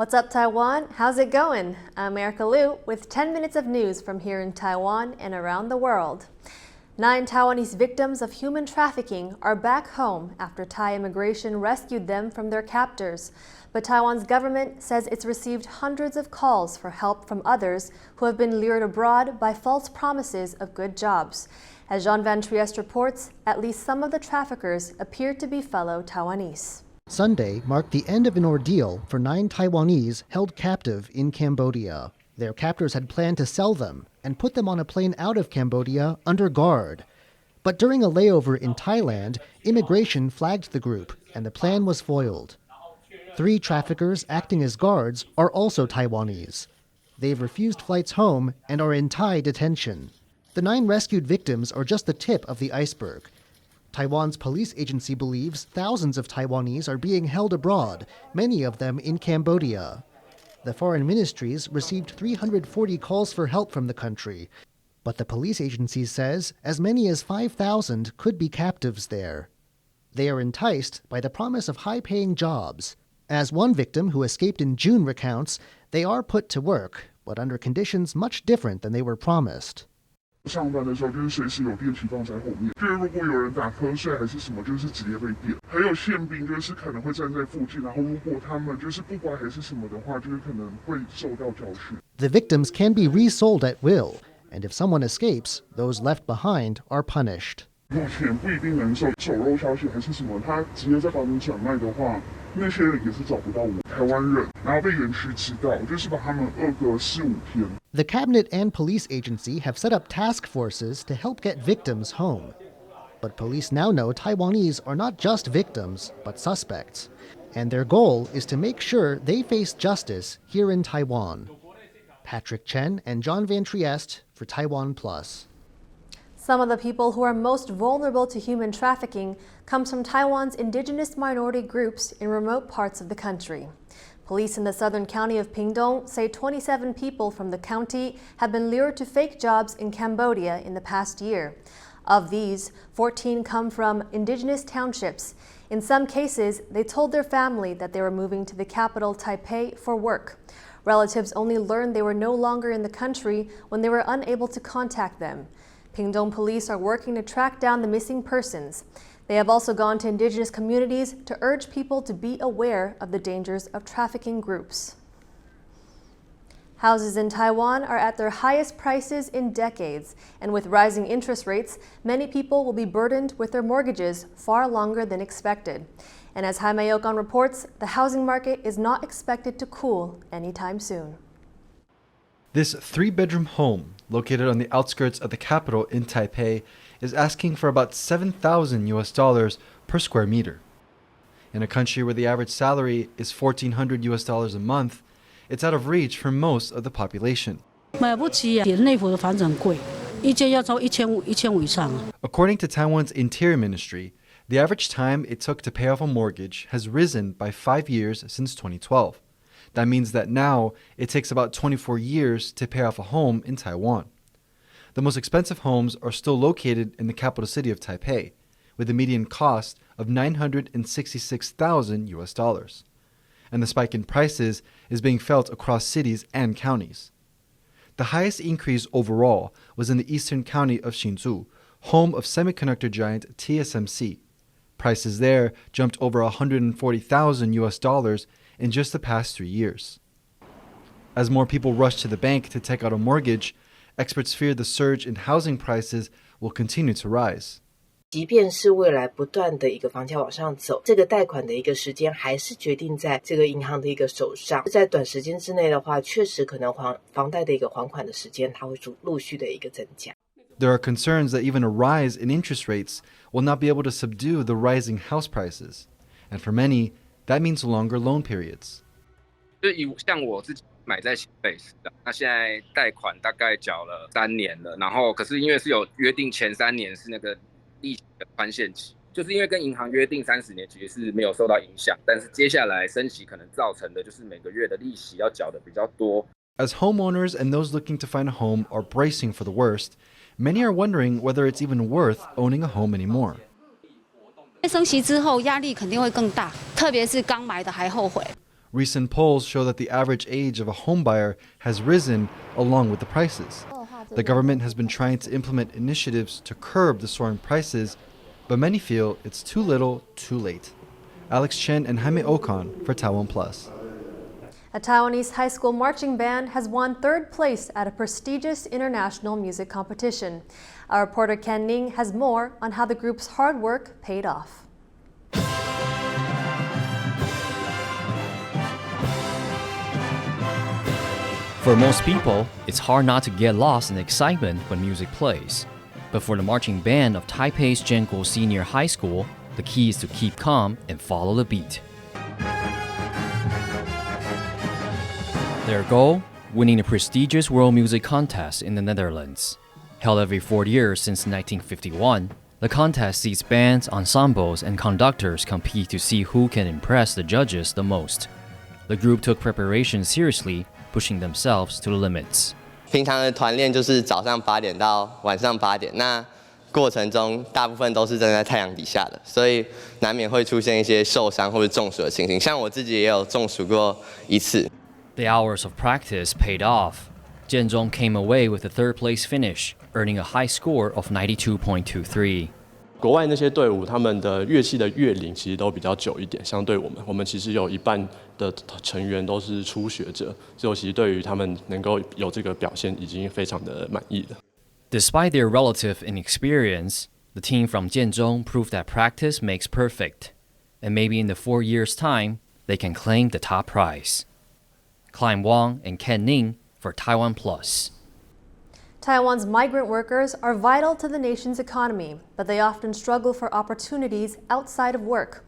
What's up, Taiwan? How's it going? I'm Erika Liu with 10 minutes of news from here in Taiwan and around the world. 9 Taiwanese victims of human trafficking are back home after Thai immigration rescued them from their captors. But Taiwan's government says it's received hundreds of calls for help from others who have been lured abroad by false promises of good jobs. As Jean Van Trieste reports, at least some of the traffickers appear to be fellow Taiwanese. Sunday marked the end of an ordeal for 9 Taiwanese held captive in Cambodia. Their captors had planned to sell them and put them on a plane out of Cambodia under guard. But during a layover in Thailand, immigration flagged the group and the plan was foiled. 3 traffickers acting as guards are also Taiwanese. They've refused flights home and are in Thai detention. The 9 rescued victims are just the tip of the iceberg. Taiwan's police agency believes thousands of Taiwanese are being held abroad, many of them in Cambodia. The foreign ministries received 340 calls for help from the country, but the police agency says as many as 5,000 could be captives there. They are enticed by the promise of high-paying jobs. As one victim who escaped in June recounts, they are put to work, but under conditions much different than they were promised. 上班的时候就是随时有电梯放在后面，就是如果有人打瞌睡还是什么，就是直接被电。还有宪兵就是可能会站在附近，然后如果他们就是不乖还是什么的话，就是可能会受到教训。The victims can be resold at will, and if someone escapes, those left behind are punished. 目前不一定能手肉消息还是什么，他直接在把你转卖的话，那些人也是找不到我台湾人，然后被园区知道，就是把他们饿个4-5天。The cabinet and police agency have set up task forces to help get victims home. But police now know Taiwanese are not just victims, but suspects. And their goal is to make sure they face justice here in Taiwan. Patrick Chen and John Van Trieste for TaiwanPlus. Some of the people who are most vulnerable to human trafficking comes from Taiwan's indigenous minority groups in remote parts of the country. Police in the southern county of Pingtung say 27 people from the county have been lured to fake jobs in Cambodia in the past year. Of these, 14 come from indigenous townships. In some cases, they told their family that they were moving to the capital, Taipei, for work. Relatives only learned they were no longer in the country when they were unable to contact them. Pingtung police are working to track down the missing persons. They have also gone to indigenous communities to urge people to be aware of the dangers of trafficking groups. Houses in Taiwan are at their highest prices in decades, and with rising interest rates, many people will be burdened with their mortgages far longer than expected. And as Jaime Yocon reports, the housing market is not expected to cool anytime soon. This 3-bedroom home, located on the outskirts of the capital in Taipei, is asking for about $7,000 per square meter. In a country where the average salary is $1,400 a month, it's out of reach for most of the population. According to Taiwan's Interior Ministry, the average time it took to pay off a mortgage has risen by 5 years since 2012. That means that now it takes about 24 years to pay off a home in Taiwan. The most expensive homes are still located in the capital city of Taipei, with a median cost of $966,000. And the spike in prices is being felt across cities and counties. The highest increase overall was in the eastern county of Hsinchu, home of semiconductor giant TSMC. Prices there jumped over $140,000 in just the past 3 years. As more people rush to the bank to take out a mortgage, experts fear the surge in housing prices will continue to rise. 即便是未来不断的一个房价往上走，这个贷款的一个时间还是决定在这个银行的一个手上。在短时间之内的话，确实可能房贷的一个还款的时间，它会陆续的一个增加。There are concerns that even a rise in interest rates will not be able to subdue the rising house prices. And for many, that means longer loan periods. 就像我自己买在新北市的，那现在贷款大概缴了3年了，然后可是因为是有约定前3年是那个利息的宽限期，就是因为跟银行约定30年，其实是没有受到影响，但是接下来升息可能造成的就是每个月的利息要缴的比较多。As homeowners and those looking to find a home are bracing for the worst, many are wondering whether it's even worth owning a home anymore. 升息之后压力肯定会更大，特别是刚买的还后悔。Recent polls show that the average age of a homebuyer has risen along with the prices. The government has been trying to implement initiatives to curb the soaring prices, but many feel it's too little, too late. Alex Chen and Jaime Ocon for TaiwanPlus. A Taiwanese high school marching band has won third place at a prestigious international music competition. Our reporter Ken Ning has more on how the group's hard work paid off. For most people, it's hard not to get lost in excitement when music plays. But for the marching band of Taipei's Jianguo Senior High School, the key is to keep calm and follow the beat. Their goal? Winning the prestigious World Music Contest in the Netherlands. Held every 4 years since 1951, the contest sees bands, ensembles, and conductors compete to see who can impress the judges the most. The group took preparation seriously, pushing themselves to the limits. 平常的团练就是早上8点到晚上8点，那过程中大部分都是站在太阳底下的，所以难免会出现一些受伤或者中暑的情形。像我自己也有中暑过一次。The hours of practice paid off. Jianzhong came away with a third-place finish, earning a high score of 92.23. 国外那些队伍，他们的乐器的乐龄其实都比较久一点，相对我们其实有一半的成员都是初学者，所以我其实对于他们能够有这个表现已经非常的满意了。Despite their relative inexperience, the team from Jianzhong proved that practice makes perfect, and maybe in the 4 years' time, they can claim the top prize. Klein Wang and Ken Ning for TaiwanPlus. Taiwan's migrant workers are vital to the nation's economy, but they often struggle for opportunities outside of work.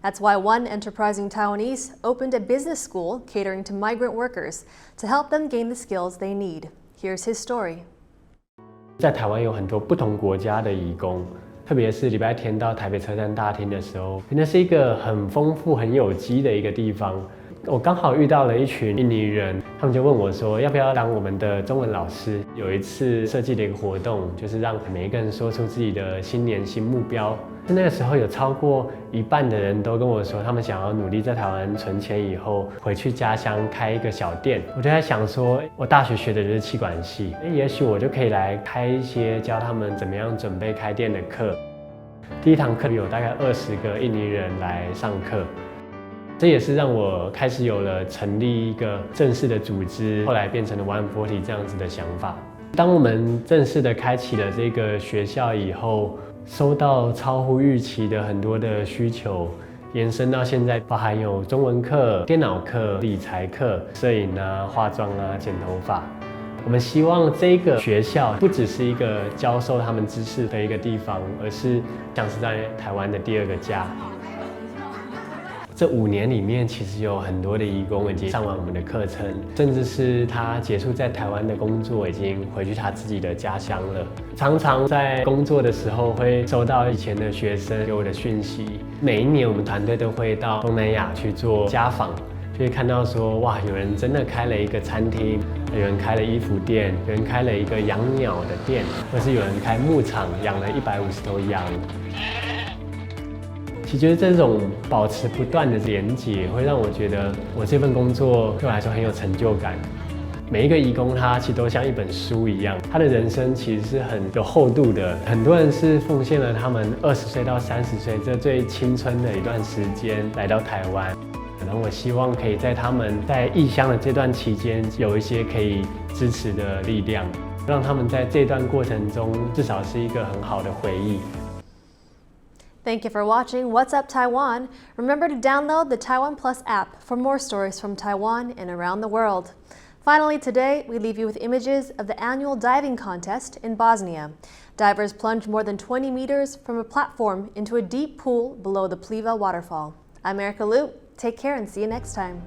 That's why one enterprising Taiwanese opened a business school catering to migrant workers to help them gain the skills they need. Here's his story. 在台湾有很多不同国家的移工，特别是礼拜天到台北车站大厅的时候，那是一个很丰富、很有机的一个地方。我刚好遇到了一群印尼人，他们就问我说，要不要当我们的中文老师？有一次设计的一个活动，就是让每一个人说出自己的新年新目标。那个时候有超过一半的人都跟我说，他们想要努力在台湾存钱，以后回去家乡开一个小店。我就在想说，我大学学的就是企管系，也许我就可以来开一些教他们怎么样准备开店的课。第一堂课有大概20个印尼人来上课。这也是让我开始有了成立一个正式的组织，后来变成了140这样子的想法。当我们正式的开启了这个学校以后，收到超乎预期的很多的需求，延伸到现在包含有中文课、电脑课、理财课、摄影啊、化妆啊、剪头发。我们希望这个学校不只是一个教授他们知识的一个地方，而是像是在台湾的第2个家。这5年里面，其实有很多的移工已经上完我们的课程，甚至是他结束在台湾的工作，已经回去他自己的家乡了。常常在工作的时候，会收到以前的学生给我的讯息。每一年，我们团队都会到东南亚去做家访，就会看到说，哇，有人真的开了一个餐厅，有人开了衣服店，有人开了一个养鸟的店，或是有人开牧场，养了150头羊。其实这种保持不断的连结，会让我觉得我这份工作对我来说很有成就感。每一个移工他其实都像一本书一样，他的人生其实是很有厚度的。很多人是奉献了他们20岁到30岁这最青春的一段时间来到台湾，然后我希望可以在他们在异乡的这段期间有一些可以支持的力量，让他们在这段过程中至少是一个很好的回忆。Thank you for watching What's Up Taiwan. Remember to download the TaiwanPlus app for more stories from Taiwan and around the world. Finally, today, we leave you with images of the annual diving contest in Bosnia. Divers plunged more than 20 meters from a platform into a deep pool below the Pliva waterfall. I'm Erika Liu. Take care and see you next time.